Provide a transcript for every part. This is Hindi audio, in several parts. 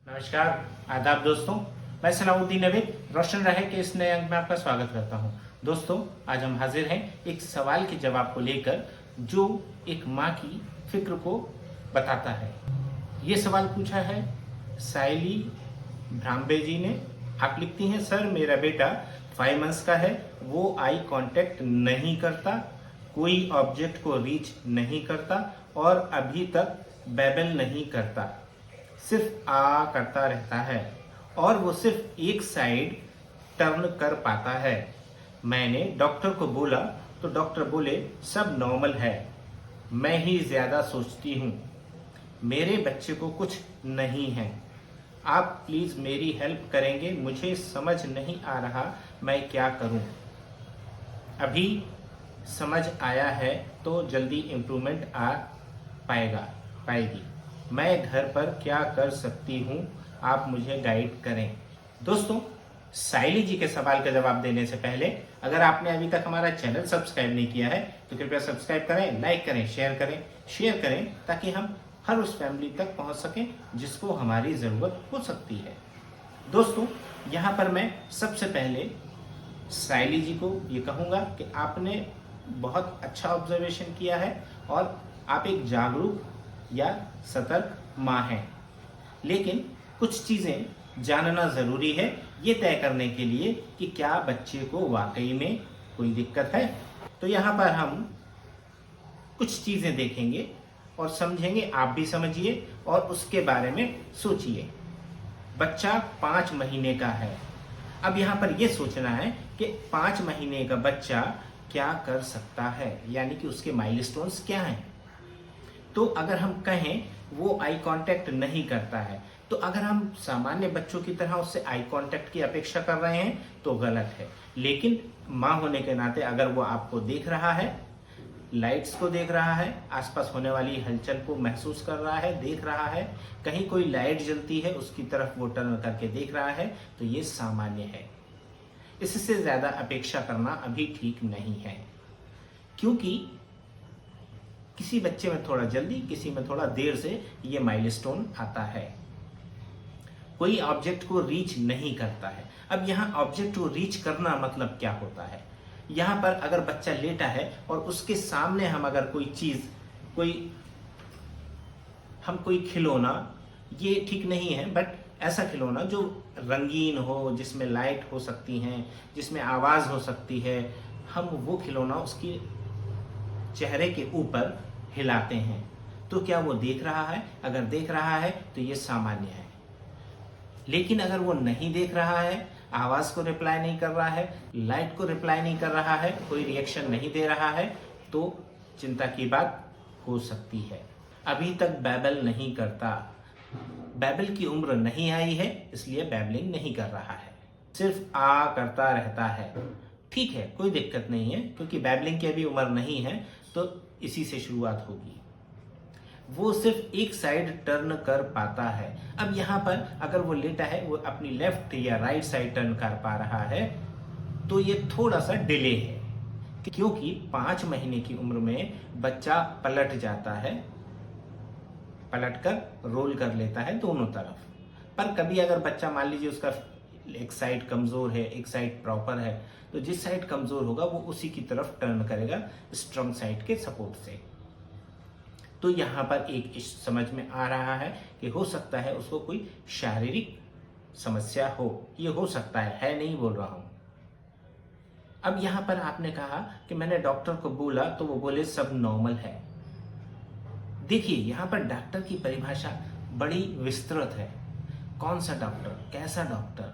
नमस्कार, आदाब दोस्तों। मैं सलाउद्दीन नबी रोशन रहे के इस नए अंक में आपका स्वागत करता हूं। दोस्तों, आज हम हाजिर हैं एक सवाल के जवाब को लेकर जो एक माँ की फिक्र को बताता है। ये सवाल पूछा है साइली भ्राम्बे जी ने। आप लिखती हैं, सर मेरा बेटा 5 मंथ्स का है, वो आई कांटेक्ट नहीं करता, कोई ऑब्जेक्ट को रीच नहीं करता और अभी तक बेबल नहीं करता, सिर्फ आ करता रहता है और वो सिर्फ एक साइड टर्न कर पाता है। मैंने डॉक्टर को बोला तो डॉक्टर बोले सब नॉर्मल है, मैं ही ज्यादा सोचती हूँ, मेरे बच्चे को कुछ नहीं है। आप प्लीज मेरी हेल्प करेंगे, मुझे समझ नहीं आ रहा मैं क्या करूँ। अभी समझ आया है तो जल्दी इम्प्रूवमेंट आ पाएगी। मैं घर पर क्या कर सकती हूँ, आप मुझे गाइड करें। दोस्तों, साइली जी के सवाल का जवाब देने से पहले अगर आपने अभी तक हमारा चैनल सब्सक्राइब नहीं किया है तो कृपया सब्सक्राइब करें, लाइक करें, शेयर करें ताकि हम हर उस फैमिली तक पहुंच सकें जिसको हमारी ज़रूरत हो सकती है। दोस्तों, यहाँ पर मैं सबसे पहले साइली जी को ये कहूँगा कि आपने बहुत अच्छा ऑब्जर्वेशन किया है और आप एक जागरूक या सतर्क माँ हैं, लेकिन कुछ चीज़ें जानना ज़रूरी है ये तय करने के लिए कि क्या बच्चे को वाकई में कोई दिक्कत है। तो यहाँ पर हम कुछ चीज़ें देखेंगे और समझेंगे, आप भी समझिए और उसके बारे में सोचिए। बच्चा 5 महीने का है। अब यहाँ पर यह सोचना है कि 5 महीने का बच्चा क्या कर सकता है, यानी कि उसके माइलस्टोन्स क्या हैं। तो अगर हम कहें वो आई कांटेक्ट नहीं करता है, तो अगर हम सामान्य बच्चों की तरह उससे आई कांटेक्ट की अपेक्षा कर रहे हैं तो गलत है। लेकिन माँ होने के नाते अगर वो आपको देख रहा है, लाइट्स को देख रहा है, आसपास होने वाली हलचल को महसूस कर रहा है, देख रहा है, कहीं कोई लाइट जलती है उसकी तरफ वो टर्न करके देख रहा है, तो ये सामान्य है। इससे ज्यादा अपेक्षा करना अभी ठीक नहीं है, क्योंकि किसी बच्चे में थोड़ा जल्दी, किसी में थोड़ा देर से ये माइलस्टोन आता है। कोई ऑब्जेक्ट को रीच नहीं करता है। अब यहाँ ऑब्जेक्ट को रीच करना मतलब क्या होता है? यहाँ पर अगर बच्चा लेटा है और उसके सामने हम अगर कोई चीज, कोई खिलौना, ये ठीक नहीं है, बट ऐसा खिलौना जो रंगीन हो, जिसमें लाइट हो सकती हैं, जिसमें आवाज हो सकती है, हम वो खिलौना उसकी चेहरे के ऊपर हिलाते हैं तो क्या वो देख रहा है? अगर देख रहा है तो ये सामान्य है। लेकिन अगर वो नहीं देख रहा है, आवाज को रिप्लाई नहीं कर रहा है, लाइट को रिप्लाई नहीं कर रहा है, कोई रिएक्शन नहीं दे रहा है, तो चिंता की बात हो सकती है। अभी तक बैबल नहीं करता, बैबल की उम्र नहीं आई है इसलिए बैबलिंग नहीं कर रहा है, सिर्फ आ करता रहता है। ठीक है, कोई दिक्कत नहीं है, क्योंकि बैबलिंग की अभी उम्र नहीं है तो इसी से शुरुआत होगी। वो सिर्फ एक साइड टर्न कर पाता है। अब यहाँ पर अगर वो लेटा है, वो अपनी लेफ्ट या राइट साइड टर्न कर पा रहा है तो ये थोड़ा सा डिले है, क्योंकि 5 महीने की उम्र में बच्चा पलट जाता है, पलट कर रोल कर लेता है दोनों तरफ। पर कभी अगर बच्चा, मान लीजिए उसका एक साइड कमजोर है, एक साइड प्रॉपर है, तो जिस साइड कमजोर होगा वो उसी की तरफ टर्न करेगा स्ट्रॉन्ग साइड के सपोर्ट से। तो यहाँ पर एक समझ में आ रहा है कि हो सकता है उसको कोई शारीरिक समस्या हो, ये हो सकता है नहीं बोल रहा हूं। अब यहाँ पर आपने कहा कि मैंने डॉक्टर को बोला तो वो बोले सब नॉर्मल है। देखिए, यहाँ पर डॉक्टर की परिभाषा बड़ी विस्तृत है। कौन सा डॉक्टर, कैसा डॉक्टर?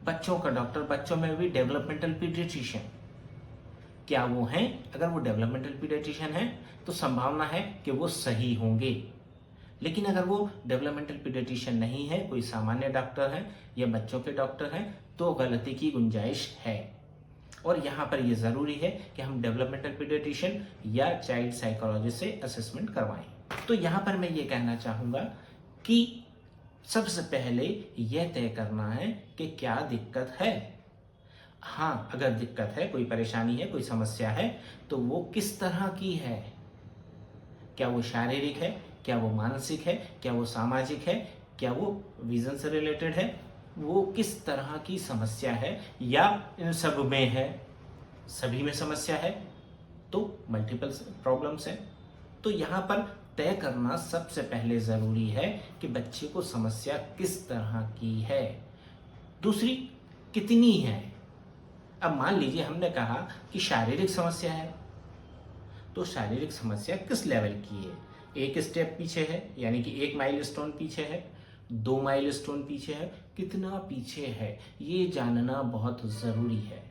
बच्चों का डॉक्टर, बच्चों में भी डेवलपमेंटल पीडियाट्रिशियन, क्या वो हैं? अगर वो डेवलपमेंटल पीडियाट्रिशियन हैं तो संभावना है कि वो सही होंगे। लेकिन अगर वो डेवलपमेंटल पीडियाट्रिशियन नहीं है, कोई सामान्य डॉक्टर है या बच्चों के डॉक्टर हैं, तो गलती की गुंजाइश है। और यहाँ पर ये जरूरी है कि हम डेवलपमेंटल पीडियाट्रिशियन या चाइल्ड साइकोलॉजिस्ट से असेसमेंट करवाएं। तो यहाँ पर मैं ये कहना चाहूंगा कि सबसे पहले यह तय करना है कि क्या दिक्कत है। हाँ, अगर दिक्कत है, कोई परेशानी है, कोई समस्या है, तो वो किस तरह की है? क्या वो शारीरिक है, क्या वो मानसिक है, क्या वो सामाजिक है, क्या वो विजन से रिलेटेड है, वो किस तरह की समस्या है, या इन सब में है, सभी में समस्या है, तो मल्टीपल प्रॉब्लम्स है। तो यहाँ पर तय करना सबसे पहले ज़रूरी है कि बच्चे को समस्या किस तरह की है। दूसरी, कितनी है। अब मान लीजिए हमने कहा कि शारीरिक समस्या है, तो शारीरिक समस्या किस लेवल की है। एक स्टेप पीछे है, यानी कि 1 माइलस्टोन पीछे है, 2 माइलस्टोन पीछे है, कितना पीछे है, ये जानना बहुत ज़रूरी है।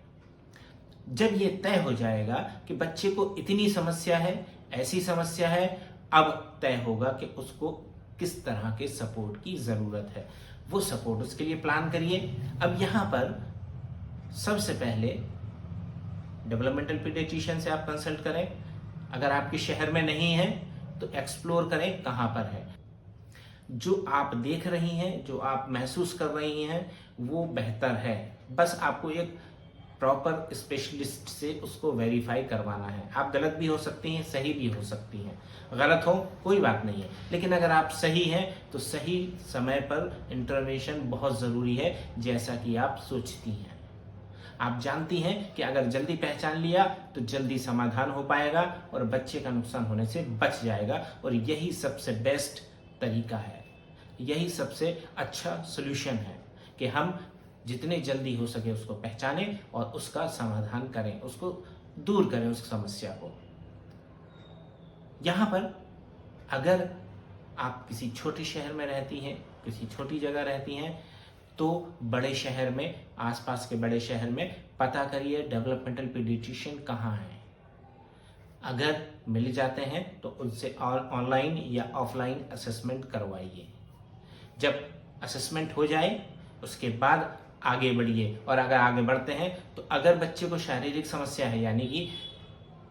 जब ये तय हो जाएगा कि बच्चे को इतनी समस्या है, ऐसी समस्या है, अब तय होगा कि उसको किस तरह के सपोर्ट की ज़रूरत है। वो सपोर्ट उसके लिए प्लान करिए। अब यहाँ पर सबसे पहले डेवलपमेंटल पीडियाट्रिशियन से आप कंसल्ट करें। अगर आपके शहर में नहीं है तो एक्सप्लोर करें कहाँ पर है। जो आप देख रही हैं, जो आप महसूस कर रही हैं, वो बेहतर है। बस आपको एक प्रॉपर स्पेशलिस्ट से उसको वेरीफाई करवाना है। आप गलत भी हो सकती हैं, सही भी हो सकती हैं। गलत हो कोई बात नहीं है, लेकिन अगर आप सही हैं तो सही समय पर इंटरवेंशन बहुत ज़रूरी है, जैसा कि आप सोचती हैं। आप जानती हैं कि अगर जल्दी पहचान लिया तो जल्दी समाधान हो पाएगा और बच्चे का नुकसान होने से बच जाएगा, और यही सबसे बेस्ट तरीका है, यही सबसे अच्छा सॉल्यूशन है कि हम जितने जल्दी हो सके उसको पहचानें और उसका समाधान करें, उसको दूर करें उस समस्या को। यहाँ पर अगर आप किसी छोटे शहर में रहती हैं, किसी छोटी जगह रहती हैं, तो बड़े शहर में, आसपास के बड़े शहर में पता करिए डेवलपमेंटल पीडियाट्रिशियन कहाँ है। अगर मिल जाते हैं तो उनसे ऑनलाइन या ऑफलाइन असेसमेंट करवाइए। जब असेसमेंट हो जाए उसके बाद आगे बढ़िए। और अगर आगे बढ़ते हैं तो अगर बच्चे को शारीरिक समस्या है, यानी कि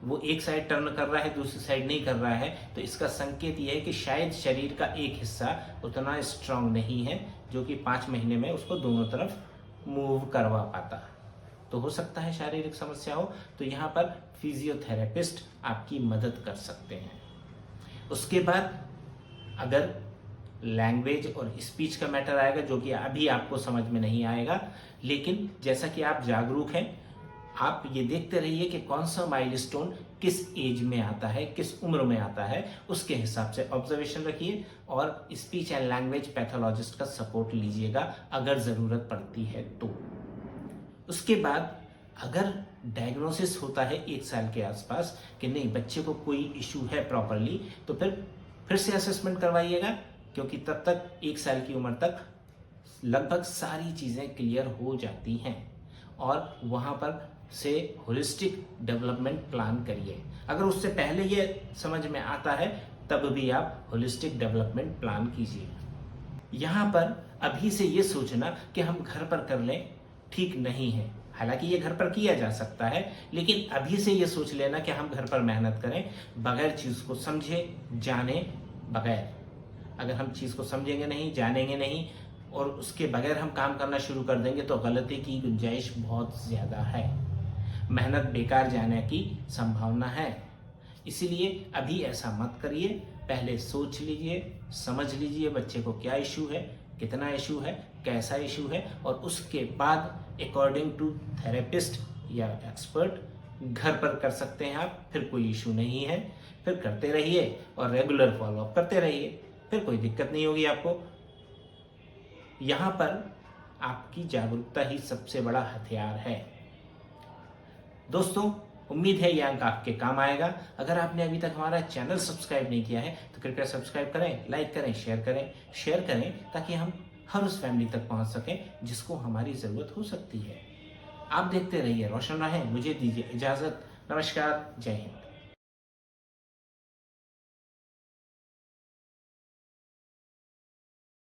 वो एक साइड टर्न कर रहा है, दूसरी साइड नहीं कर रहा है, तो इसका संकेत ये है कि शायद शरीर का एक हिस्सा उतना स्ट्रांग नहीं है जो कि 5 महीने में उसको दोनों तरफ मूव करवा पाता। तो हो सकता है शारीरिक समस्या हो, तो यहाँ पर फिजियोथेरेपिस्ट आपकी मदद कर सकते हैं। उसके बाद अगर लैंग्वेज और स्पीच का मैटर आएगा, जो कि अभी आपको समझ में नहीं आएगा, लेकिन जैसा कि आप जागरूक हैं, आप ये देखते रहिए कि कौन सा माइलस्टोन किस एज में आता है, किस उम्र में आता है, उसके हिसाब से ऑब्जर्वेशन रखिए और स्पीच एंड लैंग्वेज पैथोलॉजिस्ट का सपोर्ट लीजिएगा अगर ज़रूरत पड़ती है तो। उसके बाद अगर डायग्नोसिस होता है 1 साल के आसपास कि नहीं बच्चे को कोई इशू है प्रॉपरली, तो फिर से असेसमेंट करवाइएगा, क्योंकि तब तक 1 साल की उम्र तक लगभग सारी चीज़ें क्लियर हो जाती हैं और वहाँ पर से होलिस्टिक डेवलपमेंट प्लान करिए। अगर उससे पहले ये समझ में आता है तब भी आप होलिस्टिक डेवलपमेंट प्लान कीजिए। यहाँ पर अभी से ये सोचना कि हम घर पर कर लें ठीक नहीं है। हालांकि ये घर पर किया जा सकता है, लेकिन अभी से ये सोच लेना कि हम घर पर मेहनत करें बगैर चीज़ को समझे जाने बगैर। अगर हम चीज़ को समझेंगे नहीं, जानेंगे नहीं और उसके बगैर हम काम करना शुरू कर देंगे तो गलती की गुंजाइश बहुत ज़्यादा है, मेहनत बेकार जाने की संभावना है। इसीलिए अभी ऐसा मत करिए, पहले सोच लीजिए, समझ लीजिए बच्चे को क्या इशू है, कितना इशू है, कैसा इशू है, और उसके बाद अकॉर्डिंग टू थेरेपिस्ट या एक्सपर्ट घर पर कर सकते हैं आप। फिर कोई इशू नहीं है, फिर करते रहिए और रेगुलर फॉलोअप करते रहिए, फिर कोई दिक्कत नहीं होगी आपको। यहाँ पर आपकी जागरूकता ही सबसे बड़ा हथियार है। दोस्तों, उम्मीद है यह अंक आपके काम आएगा। अगर आपने अभी तक हमारा चैनल सब्सक्राइब नहीं किया है तो कृपया सब्सक्राइब करें, लाइक करें, शेयर करें ताकि हम हर उस फैमिली तक पहुंच सकें जिसको हमारी ज़रूरत हो सकती है। आप देखते रहिए रोशन राहे। मुझे दीजिए इजाज़त। नमस्कार, जय हिंद।